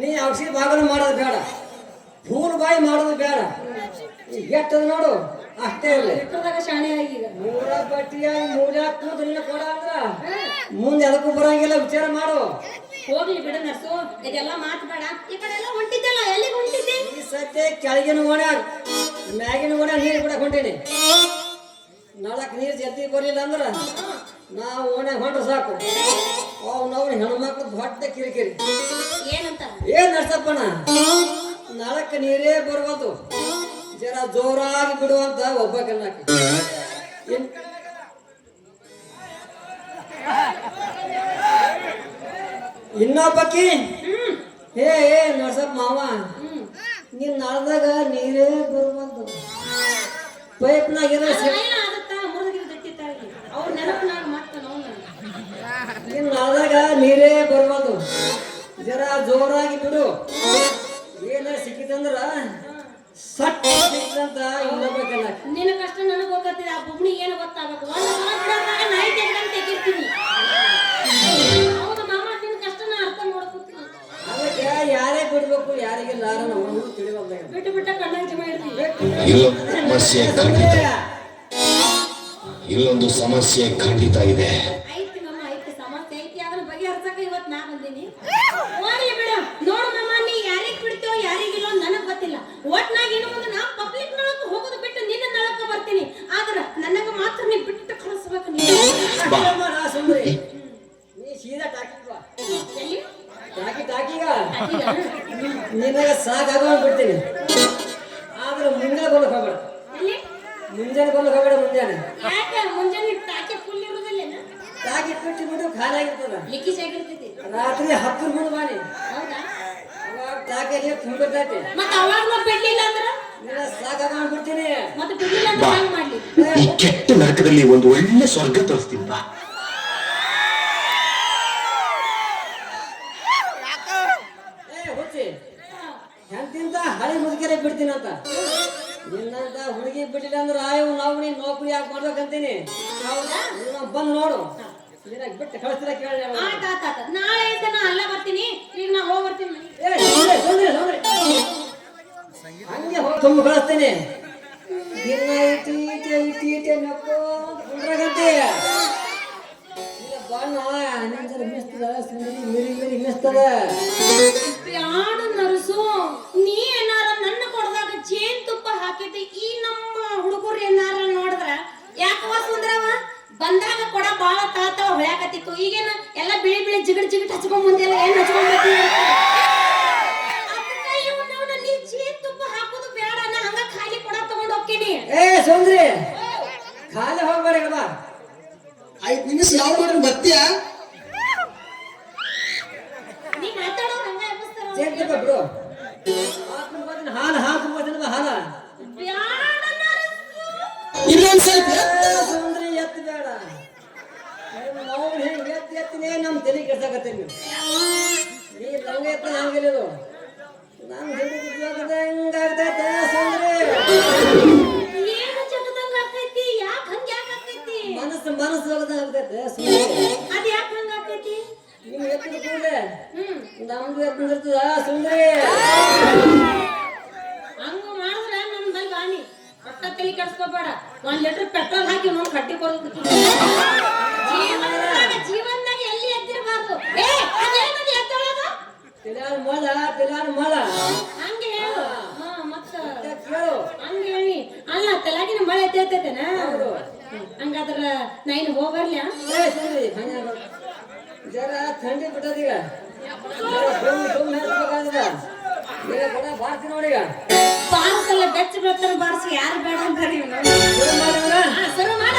ನೀ ಔಷಧಿ ಬಾಗಲು ಮಾಡೋದು ಬೇಡ, ಫೂಲ್ ಬಾಯಿ ಮಾಡೋದು ಬೇಡ. ಎಟ್ಟದ ನೋಡು ಅಷ್ಟೇ ಇಲ್ಲ. ಶಾಣೆ ಆಗೀಗ ಮೂರ ಬಟ್ಟಿಯಾಗಿ ಮೂಲ ಕೂತು ನಿನ್ನ ಕೊಡ ಅಂದ್ರ ಮುಂದೆ ಅದಕ್ಕೂ ಬರಂಗಿಲ್ಲ. ವಿಚಾರ ಮಾಡು. ಹೋಗ್ಲಿ ಬಿಡ ನರ್ಸು, ಇದೆಲ್ಲ ಮಾತು ಬೇಡ. ಈ ಕಡೆ ಎಲ್ಲ ಹೊಂಟಿದ್ದಲ್ಲ, ಎಲ್ಲಿಗೆ ಹೊಂಟಿದ್ದೆ? ಈ ಸದ್ಯ ಕೆಳಗಿನ ಓಣ್ಯಾಗ ಮ್ಯಾಗಿನ ಓಣ್ಯಾಗ ನೀರು ಬಿಡಕ್ ಹೊಂಟೀನಿ. ನಾಳಕ್ ನೀರು ಜಲ್ದಿ ಬರಲಿಲ್ಲ ಅಂದ್ರ ನಾವು ಓಣ್ಯಾಗ ಹೊಂಟ್ರೆ ಸಾಕು. ಅವ್ನವ್ರು ಹೆಣ್ಮಕ್ಳು ದೊಡ್ಡ ಕಿರಿಕಿರಿ. ಏನಂತ? ಏನ್ ನಡ್ಸಪ್ಪಣ, ನಾಳಕ್ಕೆ ನೀರೇ ಬರ್ಬೋದು, ಜರ ಜೋರಾಗಿ ಬಿಡುವಂತ ಒಬ್ಬ ಕಣ್ಣಾಕಿ. ಇನ್ನೊಬ್ಬಕಿ ಏ ನಡ್ಸಪ್ಪ ಮಾವ, ನೀನ್ ನಾಳ್ದಾಗ ನೀರೇ ಬರ್ಬೋದು, ಪೈಪ್ನಾಗ ನೀನ್ ನಾಳ್ದಾಗ ನೀರೇ ಬರ್ಬೋದು, ಜರ ಜೋರಾಗಿ ಬಿಡು. ಏನ ಸಿಕ್ಕಿದಂದ್ರ ಸಟ್ ಸಿಕ್ಕಿದಂತ ಇನ್ನೊಬ್ಬ ಕಣ್ಣಾಕಿ. ನಿನ್ನ ಕಷ್ಟ ನನಗೆ ಗೊತ್ತಿದೆ. ಆ ಬುಬ್ಣಿ ಏನು ಗೊತ್ತಾಗಬೇಕು? ನಾಯಿ ತೆಗಿರ್ತೀನಿ. ಹೌದು ಮಾಮ, ನಿನ್ನ ಕಷ್ಟನ ಅರ್ಥ ಮಾಡ್ಕೊತೀನಿ. ಅದಕ್ಕೆ ಯಾರೇ ಬಿಡ್ಬೇಕು ಯಾರಿಗಿಲ್ಲ ತಿಳಿವಲ್ಲ. ಬಿಟ್ಟು ಬಿಟ್ಟ ಕಣ್ಣಾಗ ಜಮ ಇರ್ತೀನಿ. ಇಲ್ಲೊಂದು ಸಮಸ್ಯೆ ಖಂಡಿತ ಇದೆ. ಐತಿ ಮಾಮ, ಐತಿ ಸಮಸ್ಯೆ ಐತಿ. ಅದನ್ನ ಬಗೆಹರ್ಸಕ ಇವತ್ತು ನಾ ಬಂದೀನಿ. ಹೋಗ್ಲಿ ಬಿಡು. ನೋಡು ಮಾಮ, ನೀ ಯಾರಿಗೆ ಬಿಡ್ತೀವೋ ಯಾರಿಗಿಲ್ಲ ನನಗ್ ಗೊತ್ತಿಲ್ಲ. ಒಟ್ನಾಗ ಇನ್ನು ಮುಂದೆ ನಾ ಪಬ್ಲಿಕ್ ನಳಕ್ಕೆ ಹೋಗೋದು ಬಿಟ್ಟು ನಿನ್ನ ನಳಕ್ಕೆ ಬರ್ತೀನಿ. ಆದ್ರ ನನಗ ಮಾತ್ರ ನೀ ಬಿಟ್ಟು ಕಳಿಸ್ಬೇಕು. ನೀ ಸೀದಾ ಟಾಕಿಗ ನಿನಗ ಸಾಕಾಗ ಬಿಡ್ತೀನಿ. ಆದ್ರೆ ಮುಂಜಾನೆ ಬರ್ಲಿಕ್ಕೆ ಹೋಗ್ಬೇಡ. ಮುಂಜಾನೆ ಬರ್ಲಿಕ್ಕೆ ಹೋಗ್ಬೇಡ. ಮುಂಜಾನೆ ಟಾಕಿ ಫುಲ್ ಇರುದಿಲ್ಲ. ಟಾಕಿ ಬಿಟ್ಟು ಬಿಟ್ಟು ಖಾಲಿ ಆಗಿರ್ತದ. ಲಿಕ್ಕಿ ಆಗಿರ್ತೈತಿ. ರಾತ್ರಿ 10 ಮುಂದೆ ಬಾನಿ. ಅವಾಗ ಟಾಕಿ ತುಂಬಿರ್ತೈತಿ. ಮತ್ತೆ ಅವಾಗ ಬಿಡ್ಲಿಲ್ಲ ಅಂದ್ರ ಸಾಕಾಗ ಬಿಡ್ತೀನಿ. ಮತ್ತೆ ಬಿಡ್ಲಿಲ್ಲ ಅಂದ್ರೆ ಹೆಂಗ್ ಮಾಡ್ಲಿ? ಈ ಕೆಟ್ಟ ನರಕದಲ್ಲಿ ಒಂದು ಒಳ್ಳೆ ಸ್ವರ್ಗ ತೋರಿಸ್ತೀನಿ ಬಾ. ಎಂತಿಂತ ಹಳಿ ಮುದುಕರೆ ಬಿಡ್ತೀನಂತ. ನಿನ್ನಂತ ಹುಡುಗಿ ಬಿಟ್ಟಿಲ್ಲ ಅಂದ್ರೆ ನಾವು ನೀನ್ ನೌಕರಿ ಯಾಕೆ ಮಾಡ್ಬೇಕಂತೀನಿ. ಬಂದು ನೋಡು, ಬಿಟ್ಟು ಕಳಿಸ್ತಿರ ಕೇಳಿ. ನಾಳೆ ನಾ ಅಲ್ಲ ಬರ್ತೀನಿ. ಈಗ ನಾ ಹೋಗಿ ಬರ್ತೀನಿ. ಹಂಗೆ ಹೋಗಿ ತುಂಬ ಕಳಿಸ್ತೀನಿ. ದಿನ ಇಟೀಟೆ ನಕ್ಕು ಕುಂಡ್ರಾಗಂತೆ. ಬಣ್ಣ ನಿಂಜರ ಮಿಸ್ತದ, ಸುಂದರಿ ಮಿಸ್ತದ. ಬ್ಯಾಡ ನರಸು, ನೀ ಏನಾರ ನನ್ನ ಕೊಡದಾಗ ಜೇನ್ ತುಪ್ಪ ಹಾಕಿದ್ದೆ. ಈ ನಮ್ಮ ಹುಡುಗರು ಏನಾರ ನೋಡಿದ್ರ ಯಾಕವ ಸುಂದರವ ಬಂದಾಗ ಕೊಡ ಬಾಳ ತಾತಾವ ಹೊಳ್ಯಾಕತ್ತಿತ್ತು. ಈಗೇನ ಎಲ್ಲ ಬಿಳಿ ಬಿಳಿ ಜಿಗಟ್ ಹಚ್ಕೊಂಡ್ ಮುಂದೆಲ್ಲ ಏನ್ ಹಚ್ಕೊಂಡ್ ನೀ ಜೇನ್ ತುಪ್ಪ ಹಾಕೋದು ಬೇಡ. ನಾ ಹಂಗ ಖಾಲಿ ಕೊಡ ತಗೊಂಡ್ ಹೋಗ್ತೀನಿ. ಏ ಸುಂದ್ರಿ, ಖಾಲಿ ಹೋಗ್ಬೇಡ. 5 ನಿಮಿಷ ಯಾವ ಮಾಡ್ರಿ ಬರ್ತೀಯ? ನೀ ಮಾತಾಡೋರು ಹಂಗ ಎಬ್ಬಿಸ್ತಾರ. ಜೇನ್ ತುಪ್ಪ ಬಿಡು. ಹಾಲು ಹಾಲ ಇನ್ನೊಂದ್ ಸ್ವಲ್ಪ ಸುಂದ್ರಿ ಎತ್ತು ಬೇಡ. ನಾವು ಹೆಂಗ್ ಎತ್ತಿನೇ ನಮ್ ತಲೆ ಕೆಡ್ಸಾಕತ್ತೀವಿ. ನೀ ಲಂಗ ಎತ್ತ ಹಂಗಿಲ್ಲ. ನಮ್ ಹಿಡಿದ ಹೆಂಗಾಗ್ತೈತೆ ಸುಂದ್ರಿ? ಏನು ಜಗದಂಗ ಆಗ್ತೈತಿ? ಯಾಕ ಹಂಗ ಆಗ್ತೈತಿ? ಮನಸ್ಸು ಹೋಗದಾಗ್ತೈತೆ ಸುಂದ್ರಿ. ಅದ ಯಾಕ ಹಂಗ ಆಗ್ತೈತಿ? ನಿಮ್ ಎತ್ತಿನ ಕೂಡಲೇ ನಮ್ದು ಎತ್ತಿರ್ತದ ಸುಂದ್ರಿ. ಹಂಗ ಮಾಡಿದ್ರ ನಮ್ ಬಲ್ ಬಾನಿ ಒಟ್ಟ ತಲೆ ಕೆಡ್ಸ್ಕೋಬೇಡ. 1 ಲೀಟರ್ ಪೆಟ್ರೋಲ್ ಹಾಕಿ ನೋಡ್ ಕಟ್ಟಿ ಕೊಡೋದು. ಜೀವನದಾಗ ಎಲ್ಲಿ ಎತ್ತಿರಬಾರ್ದು. ಮಳ ಹಂಗೆ ಹೇಳು. ಮತ್ತ ಹಂಗೆ ಹೇಳಿ. ಅಲ್ಲ ತಲೆಗಿನ ಮಳೆ ಎತ್ತೈತೇನ? ಹಂಗಾದ್ರ ನಾ ಇನ್ನು ಹೋಗ್ಬರ್ಲ? ಜರ ಥಂಡಿ ಬಿಟ್ಟದೀಗ. ಬಾರ್ತಿ ನೋಡೀಗ. ಬಾರಿಸಲ್ಲ ಬೆಚ್ಚ ಬರ್ತಾರ ಬಾರಿಸಿ ಯಾರು ಬೇಡ ಅಂತಾರ. ಶುರು ಮಾಡ.